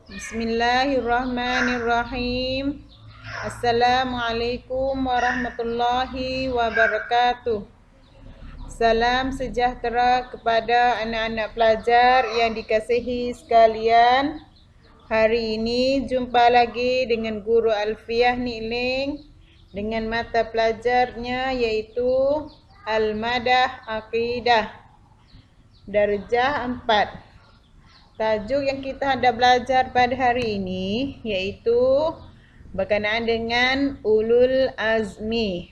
Bismillahirrahmanirrahim. Assalamualaikum warahmatullahi wabarakatuh. Salam sejahtera kepada anak-anak pelajar yang dikasihi sekalian. Hari ini jumpa lagi dengan Guru Alfiah Niling dengan mata pelajarnya iaitu Al-Madah Aqidah Darjah 4. Tajuk yang kita hendak belajar pada hari ini iaitu berkenaan dengan ulul azmi.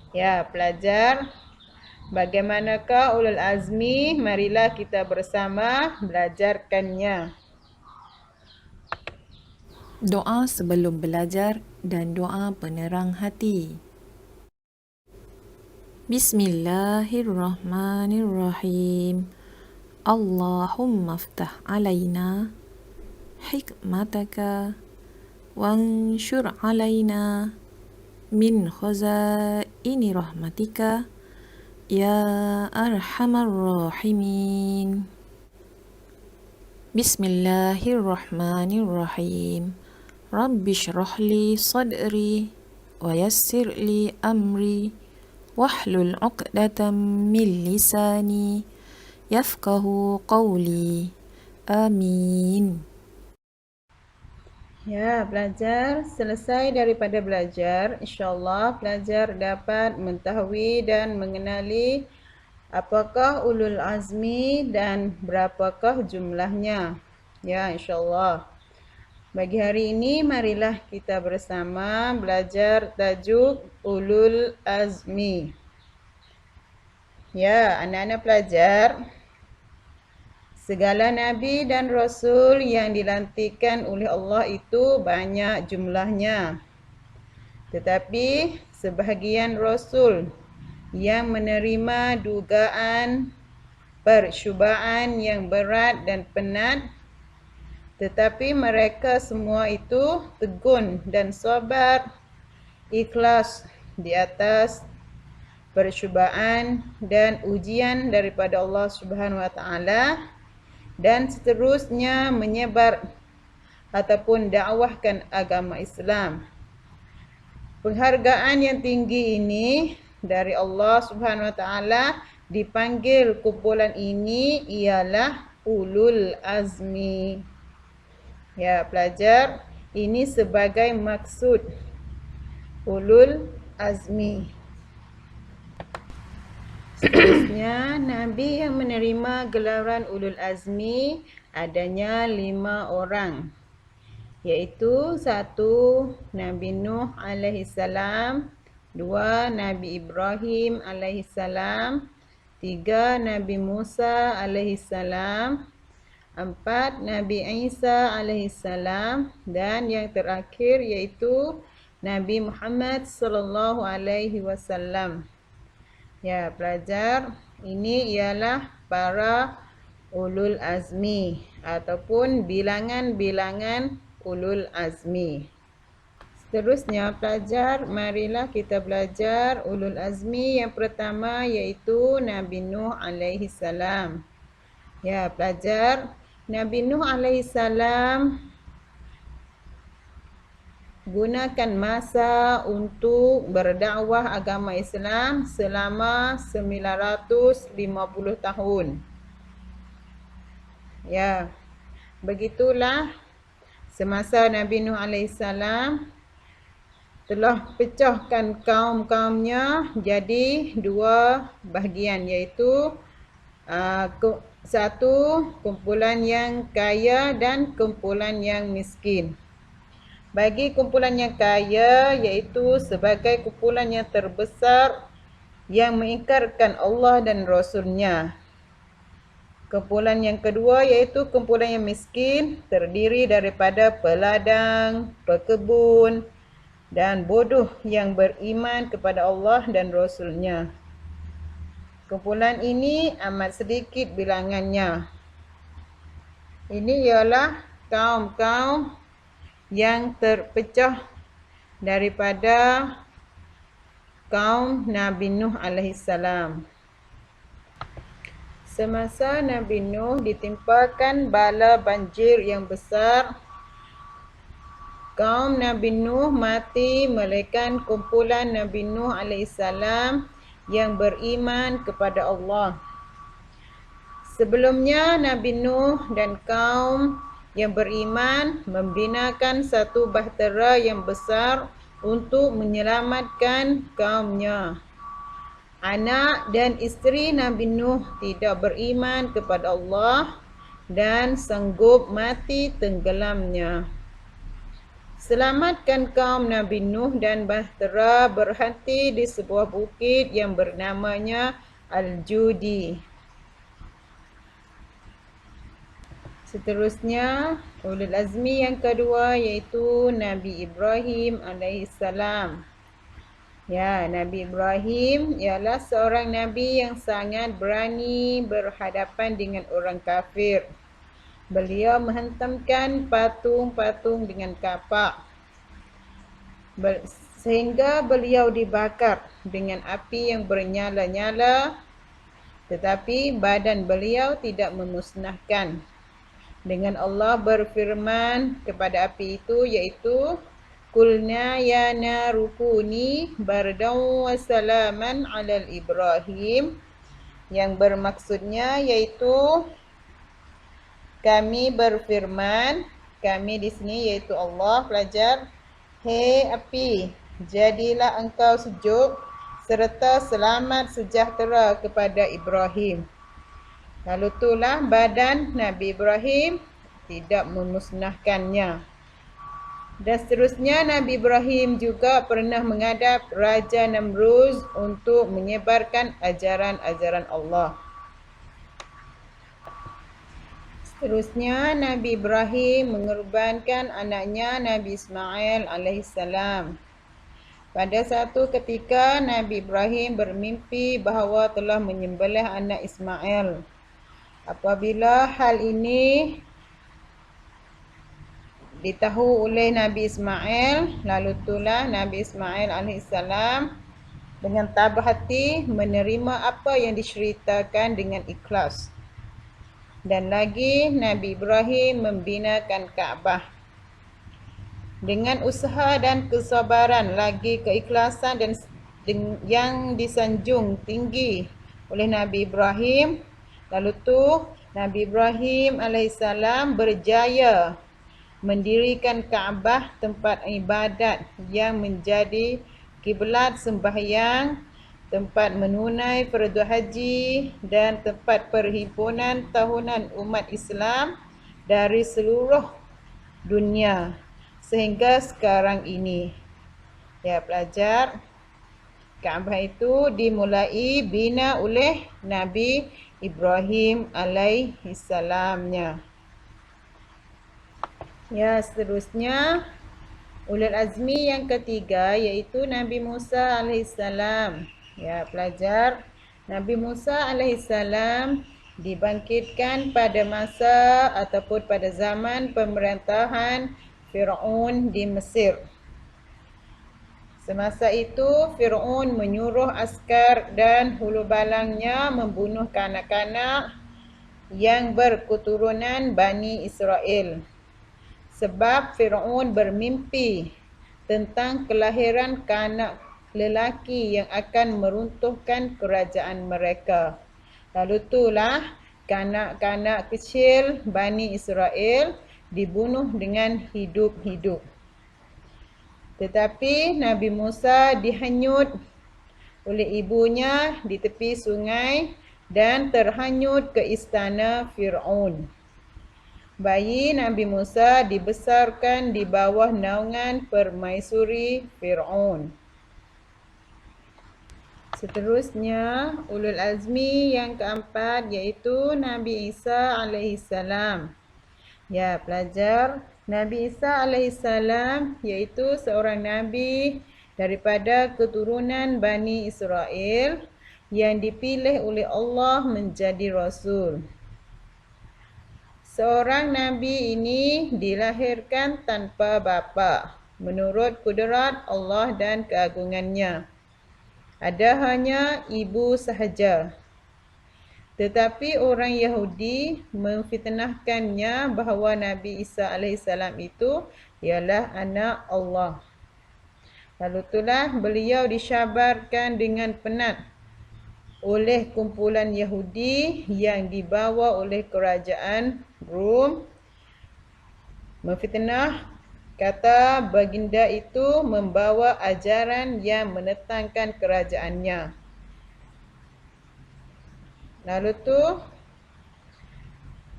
Ya, pelajar, bagaimanakah ulul azmi? Marilah kita bersama belajarkannya. Doa sebelum belajar dan doa penerang hati. Bismillahirrahmanirrahim. Allahumma aftah alaina hikmataka wanshur alaina min khazaini rahmatika ya arhamar rahimin. Bismillahirrahmanirrahim. Rabbi shrah li sadri wa yassir li amri wahlul 'uqdatam min lisani yafqahu qawli. Amin. Ya, pelajar, selesai daripada belajar, insyaAllah pelajar dapat mengetahui dan mengenali apakah ulul azmi dan berapakah jumlahnya. Ya, insyaAllah. Bagi hari ini, marilah kita bersama belajar tajuk ulul azmi. Ya, anak-anak pelajar, segala Nabi dan Rasul yang dilantikkan oleh Allah itu banyak jumlahnya. Tetapi sebahagian Rasul yang menerima dugaan percubaan yang berat dan penat, tetapi mereka semua itu tegun dan sabar, ikhlas di atas percubaan dan ujian daripada Allah Subhanahu wa taala, dan seterusnya menyebar ataupun dakwahkan agama Islam. Penghargaan yang tinggi ini dari Allah Subhanahu wa taala dipanggil kumpulan ini ialah ulul azmi. Ya, pelajar, ini sebagai maksud ulul azmi. Seterusnya, Nabi yang menerima gelaran ulul azmi adanya 5 orang, iaitu 1. Nabi Nuh alaihissalam, 2. Nabi Ibrahim alaihissalam, 3. Nabi Musa alaihissalam, 4. Nabi Isa alaihissalam, dan yang terakhir iaitu Nabi Muhammad sallallahu alaihi wasallam. Ya, pelajar, ini ialah para ulul azmi ataupun bilangan-bilangan ulul azmi. Seterusnya, pelajar, marilah kita belajar ulul azmi yang pertama iaitu Nabi Nuh alaihissalam. Ya, pelajar, Nabi Nuh alaihissalam gunakan masa untuk berdakwah agama Islam selama 950 tahun. Ya, begitulah semasa Nabi Nuh alaihissalam telah pecahkan kaum-kaumnya jadi 2 bahagian, iaitu satu, kumpulan yang kaya dan kumpulan yang miskin. Bagi kumpulan yang kaya, iaitu sebagai kumpulan yang terbesar yang mengingkarkan Allah dan Rasul-Nya. Kumpulan yang kedua iaitu kumpulan yang miskin, terdiri daripada peladang, pekebun dan bodoh yang beriman kepada Allah dan Rasul-Nya. Kumpulan ini amat sedikit bilangannya. Ini ialah kaum-kaum yang terpecah daripada kaum Nabi Nuh alaihissalam. Semasa Nabi Nuh ditimpakan bala banjir yang besar kaum Nabi Nuh mati melainkan kumpulan Nabi Nuh alaihissalam yang beriman kepada Allah. Sebelumnya Nabi Nuh dan kaum yang beriman membinakan satu bahtera yang besar untuk menyelamatkan kaumnya. Anak dan isteri Nabi Nuh tidak beriman kepada Allah dan sanggup mati tenggelamnya. Selamatkan kaum Nabi Nuh dan bahtera berhenti di sebuah bukit yang bernamanya Al-Judi. Seterusnya, ulul azmi yang kedua iaitu Nabi Ibrahim alaihissalam. Ya, Nabi Ibrahim ialah seorang Nabi yang sangat berani berhadapan dengan orang kafir. Beliau menghentamkan patung-patung dengan kapak sehingga beliau dibakar dengan api yang bernyala-nyala, tetapi badan beliau tidak memusnahkan. Dengan Allah berfirman kepada api itu iaitu Qulna ya narukuni bardan wa salaman alal Ibrahim, yang bermaksudnya iaitu kami berfirman, kami di sini iaitu Allah pelajar, hei api, jadilah engkau sejuk serta selamat sejahtera kepada Ibrahim. Lalu itulah badan Nabi Ibrahim tidak memusnahkannya. Dan seterusnya Nabi Ibrahim juga pernah menghadap Raja Namruz untuk menyebarkan ajaran-ajaran Allah. Seterusnya Nabi Ibrahim mengorbankan anaknya Nabi Ismail alaihissalam. Pada satu ketika Nabi Ibrahim bermimpi bahawa telah menyembelih anak Ismail. Apabila hal ini ditahu oleh Nabi Ismail, lalu itulah Nabi Ismail alaihissalam dengan tabah hati menerima apa yang diceritakan dengan ikhlas. Dan lagi Nabi Ibrahim membinakan Kaabah. Dengan usaha dan kesabaran, lagi keikhlasan dan yang disanjung tinggi oleh Nabi Ibrahim, lalu tu Nabi Ibrahim alaihissalam berjaya mendirikan Kaabah, tempat ibadat yang menjadi kiblat sembahyang, tempat menunai fardu haji dan tempat perhimpunan tahunan umat Islam dari seluruh dunia sehingga sekarang ini. Ya pelajar, Kaabah itu dimulai bina oleh Nabi Ibrahim alaihissalamnya. Ya, seterusnya ulul azmi yang ketiga iaitu Nabi Musa alaihissalam. Ya pelajar, Nabi Musa alaihissalam dibangkitkan pada masa ataupun pada zaman pemerintahan Fir'aun di Mesir. Semasa itu, Fir'aun menyuruh askar dan hulu balangnya membunuh kanak-kanak yang berketurunan Bani Israel. Sebab Fir'aun bermimpi tentang kelahiran kanak lelaki yang akan meruntuhkan kerajaan mereka. Lalu itulah kanak-kanak kecil Bani Israel dibunuh dengan hidup-hidup. Tetapi Nabi Musa dihanyut oleh ibunya di tepi sungai dan terhanyut ke istana Fir'aun. Bayi Nabi Musa dibesarkan di bawah naungan permaisuri Fir'aun. Seterusnya, ulul azmi yang keempat iaitu Nabi Isa alaihissalam. Ya pelajar, Nabi Isa alaihissalam iaitu seorang Nabi daripada keturunan Bani Israel yang dipilih oleh Allah menjadi Rasul. Seorang Nabi ini dilahirkan tanpa bapa menurut kudrat Allah dan keagungannya. Ada hanya ibu sahaja. Tetapi orang Yahudi memfitnahkannya bahawa Nabi Isa AS itu ialah anak Allah. Lalu itulah beliau disyabarkan dengan penat oleh kumpulan Yahudi yang dibawa oleh kerajaan Rom. Memfitnah kata baginda itu membawa ajaran yang menentangkan kerajaannya. Lalu tu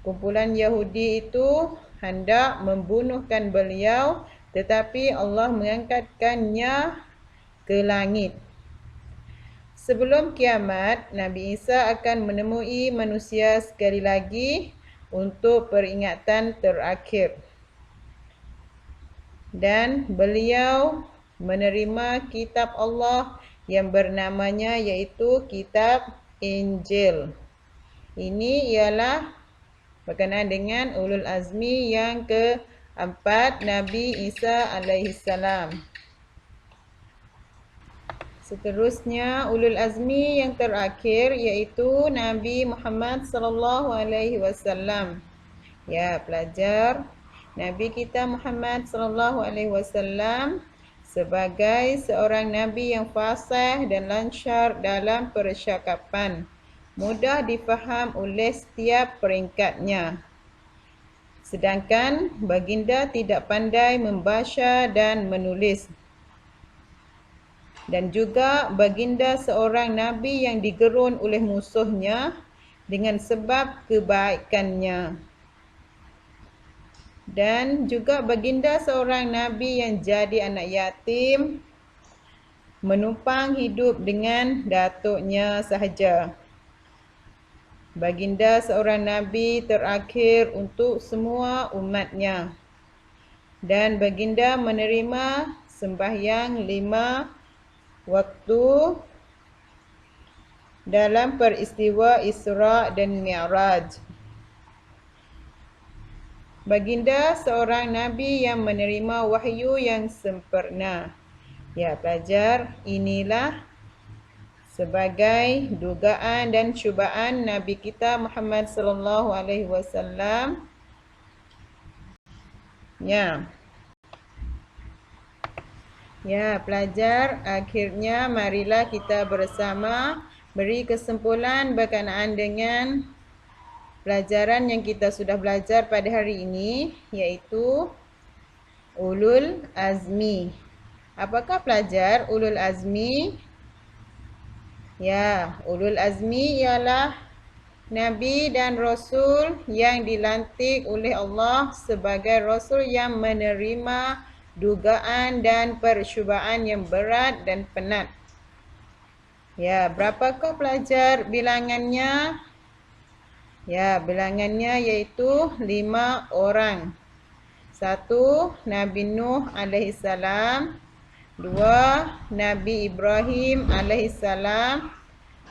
kumpulan Yahudi itu hendak membunuhkan beliau, tetapi Allah mengangkatkannya ke langit. Sebelum kiamat, Nabi Isa akan menemui manusia sekali lagi untuk peringatan terakhir. Dan beliau menerima kitab Allah yang bernamanya iaitu kitab Injil. Ini ialah berkenaan dengan ulul azmi yang keempat Nabi Isa alaihissalam. Seterusnya ulul azmi yang terakhir iaitu Nabi Muhammad sallallahu alaihi wasallam. Ya pelajar, Nabi kita Muhammad sallallahu alaihi wasallam sebagai seorang nabi yang fasih dan lancar dalam percakapan, mudah difaham oleh setiap peringkatnya. Sedangkan baginda tidak pandai membaca dan menulis. Dan juga baginda seorang nabi yang digerun oleh musuhnya dengan sebab kebaikannya. Dan juga baginda seorang nabi yang jadi anak yatim, menumpang hidup dengan datuknya sahaja. Baginda seorang nabi terakhir untuk semua umatnya. Dan baginda menerima sembahyang 5 waktu dalam peristiwa Isra dan Mi'raj. Baginda seorang nabi yang menerima wahyu yang sempurna. Ya pelajar, inilah sebagai dugaan dan cubaan Nabi kita Muhammad sallallahu alaihi wasallam. Ya. Ya pelajar, akhirnya marilah kita bersama beri kesimpulan berkenaan dengan pelajaran yang kita sudah belajar pada hari ini, iaitu ulul azmi. Apakah pelajar ulul azmi? Ya, ulul azmi ialah Nabi dan Rasul yang dilantik oleh Allah sebagai Rasul yang menerima dugaan dan percubaan yang berat dan penat. Ya, berapakah pelajar bilangannya? Ya, bilangannya iaitu 5 orang. 1. Nabi Nuh alaihissalam. 2. Nabi Ibrahim alaihissalam.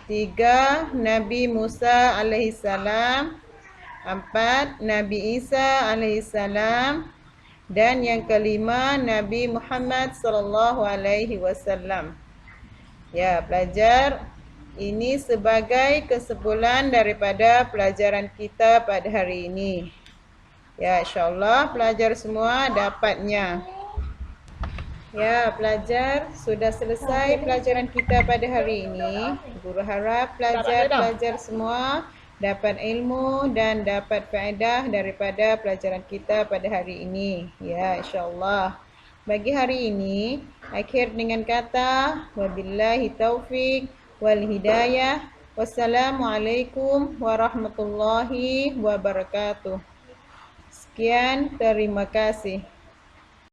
3. Nabi Musa alaihissalam. 4. Nabi Isa alaihissalam. Dan yang kelima Nabi Muhammad sallallahu alaihi wasallam. Ya, pelajar, ini sebagai kesimpulan daripada pelajaran kita pada hari ini. Ya, insyaAllah pelajar semua dapatnya. Ya, pelajar, sudah selesai pelajaran kita pada hari ini. Guru harap pelajar-pelajar semua dapat ilmu dan dapat faedah daripada pelajaran kita pada hari ini. Ya, insyaAllah. Bagi hari ini, akhir dengan kata wabillahi taufiq wal hidayah. Wassalamualaikum warahmatullahi wabarakatuh. Sekian, terima kasih.